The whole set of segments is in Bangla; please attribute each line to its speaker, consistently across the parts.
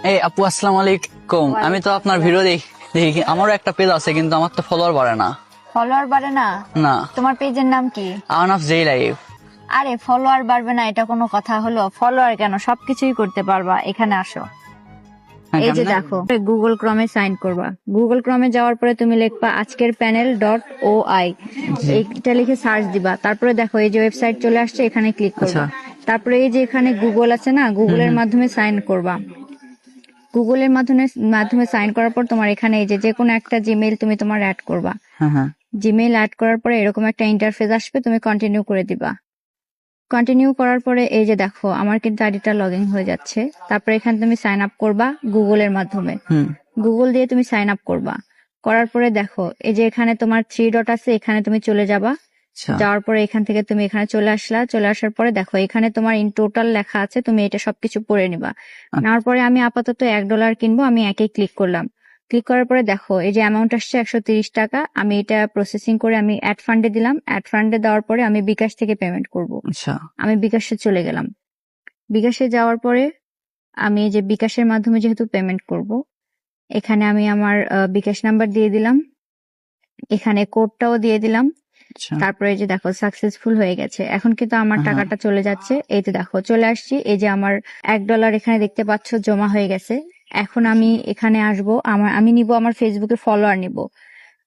Speaker 1: এই আপু, আসসালামু আলাইকুম। আমি তো আপনার ভিডিও দেখি, আমারও একটা পেজ আছে কিন্তু আমার তো ফলোয়ার বাড়ে না।
Speaker 2: ফলোয়ার বাড়ে না?
Speaker 1: না,
Speaker 2: তোমার পেজের নাম কি?
Speaker 1: আমার নাম জেই লাইফ।
Speaker 2: আরে ফলোয়ার বাড়বে না এটা কোনো কথা হলো? ফলোয়ার কেন, সবকিছুই করতে পারবা। এখানে আসো, এই যে দেখো, গুগল ক্রমে সাইন করবা। গুগল ক্রমে যাওয়ার পরে তুমি লিখবা আজকের প্যানেল ডট ও আই, এইটা লিখে সার্চ দিবা। তারপরে দেখো এই যে ওয়েবসাইট চলে আসছে, এখানে ক্লিক করবা। তারপরে এই যে এখানে গুগল আছে না, গুগলের মাধ্যমে সাইন করবা। গুগলের মাধ্যমে সাইন করার পর তোমার এখানে এই যে কোনো একটা জিমেইল তুমি তোমার অ্যাড করবা। জিমেইল অ্যাড করার পরে এরকম একটা ইন্টারফেস আসবে, তুমি কন্টিনিউ করে দিবা। কন্টিনিউ করার পরে এই যে দেখো আমার কিন্তু আইডিটা লগ ইন হয়ে যাচ্ছে। তারপরে এখানে তুমি সাইন আপ করবা গুগলের মাধ্যমে। গুগল দিয়ে তুমি সাইন আপ করবা। করার পরে দেখো এই যে এখানে তোমার 3 ডট আছে, এখানে তুমি চলে যাবা। যাওয়ার পরে এখান থেকে তুমি এখানে চলে আসলা। চলে আসার পরে দেখো এখানে তোমার ইন টোটাল লেখা আছে, তুমি এটা সবকিছু পড়ে নিবা। নেওয়ার পরে আমি আপাতত $1 কিনবো, আমি একেই ক্লিক করলাম। ক্লিক করার পরে দেখো এই যে অ্যামাউন্ট আসছে 130 টাকা। আমি এটা প্রসেসিং করে আমি অ্যাড ফান্ডে দিলাম। অ্যাড ফান্ডে দেওয়ার পরে আমি বিকাশ থেকে পেমেন্ট করব। আমি বিকাশে চলে গেলাম। বিকাশে যাওয়ার পরে আমি এই যে বিকাশের মাধ্যমে যেহেতু পেমেন্ট করব, এখানে আমি আমার বিকাশ নাম্বার দিয়ে দিলাম, এখানে কোডটাও দিয়ে দিলাম। তারপরে এই যে দেখো সাকসেসফুল হয়ে গেছে। এখন কিন্তু আমার টাকাটা চলে যাচ্ছে। এই যে দেখো চলে আসছি, এই যে আমার $1 এখানে দেখতে পাচ্ছ জমা হয়ে গেছে। এখন আমি এখানে আসবো, আমি নিব আমার ফেসবুকে ফলোয়ার নিব।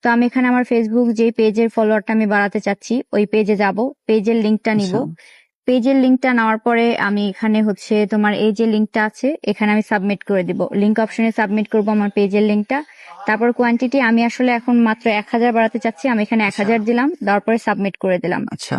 Speaker 2: তো আমি এখানে আমার ফেসবুক যে পেজের ফলোয়ারটা আমি বাড়াতে চাচ্ছি ওই পেজে যাব, পেজের লিঙ্কটা নিব। পেজের লিঙ্কটা নেওয়ার পরে আমি এখানে হচ্ছে তোমার এই যে লিঙ্কটা আছে এখানে আমি সাবমিট করে দিব। লিঙ্ক অপশনে সাবমিট করব আমার পেজের লিঙ্কটা। তারপর কোয়ান্টিটি আমি আসলে এখন মাত্র 1000 বাড়াতে চাচ্ছি, আমি এখানে 1000 দিলাম, দেওয়ার পরে সাবমিট করে দিলাম।
Speaker 1: আচ্ছা,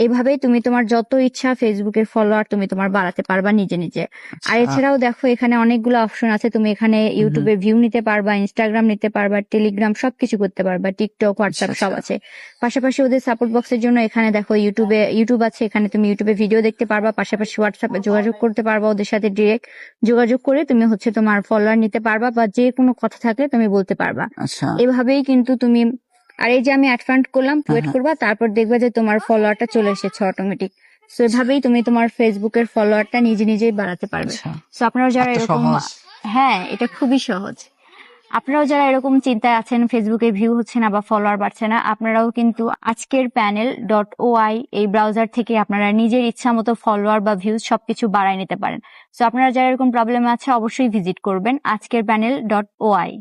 Speaker 2: এইভাবেই তুমি তোমার যত ইচ্ছা ফেসবুকের ফলোয়ার তুমি তোমার বাড়াতে পারবা নিজে নিজে। আর এছাড়াও দেখো এখানে অনেকগুলো অপশন আছে, তুমি এখানে ইউটিউবে ভিউ নিতে পারবা, ইনস্টাগ্রাম নিতে পারবা, টেলিগ্রাম সবকিছু করতে পারবা, টিকটক, হোয়াটসঅ্যাপ সব আছে। পাশাপাশি ওদের সাপোর্ট বক্সের জন্য এখানে দেখো ইউটিউব আছে, এখানে তুমি ইউটিউবে ভিডিও দেখতে পারবা। পাশাপাশি হোয়াটসঅ্যাপে যোগাযোগ করতে পারবা, ওদের সাথে ডিরেক্ট যোগাযোগ করে তুমি হচ্ছে তোমার ফলোয়ার নিতে পারবা, বা যে কোনো কথা থাকলে তুমি বলতে পারবা। এভাবেই কিন্তু তুমি, আর এই যে আমি অ্যাড ফান্ড করলাম, ওয়েট করবা, তারপর দেখবা যে তোমার ফলোয়ারটা চলে এসেছে অটোমেটিক। সো এভাবেই তুমি তোমার ফেসবুকের ফলোয়ারটা নিজে নিজেই বাড়াতে পারবে। সো আপনারা যারা এরকম, হ্যাঁ এটা খুবই সহজ। আপনারাও যারা এরকম চিন্তায় আছেন ফেসবুকে ভিউ হচ্ছে না বা ফলোয়ার বাড়ছে না, আপনারাও কিন্তু আজকের প্যানেল ডট ও আই এই ব্রাউজার থেকে আপনারা নিজের ইচ্ছা মতো ফলোয়ার বা ভিউজ সবকিছু বাড়ায় নিতে পারেন। সো আপনারা যারা এরকম প্রবলেম আছে অবশ্যই ভিজিট করবেন আজকের প্যানেল ডট ও আই।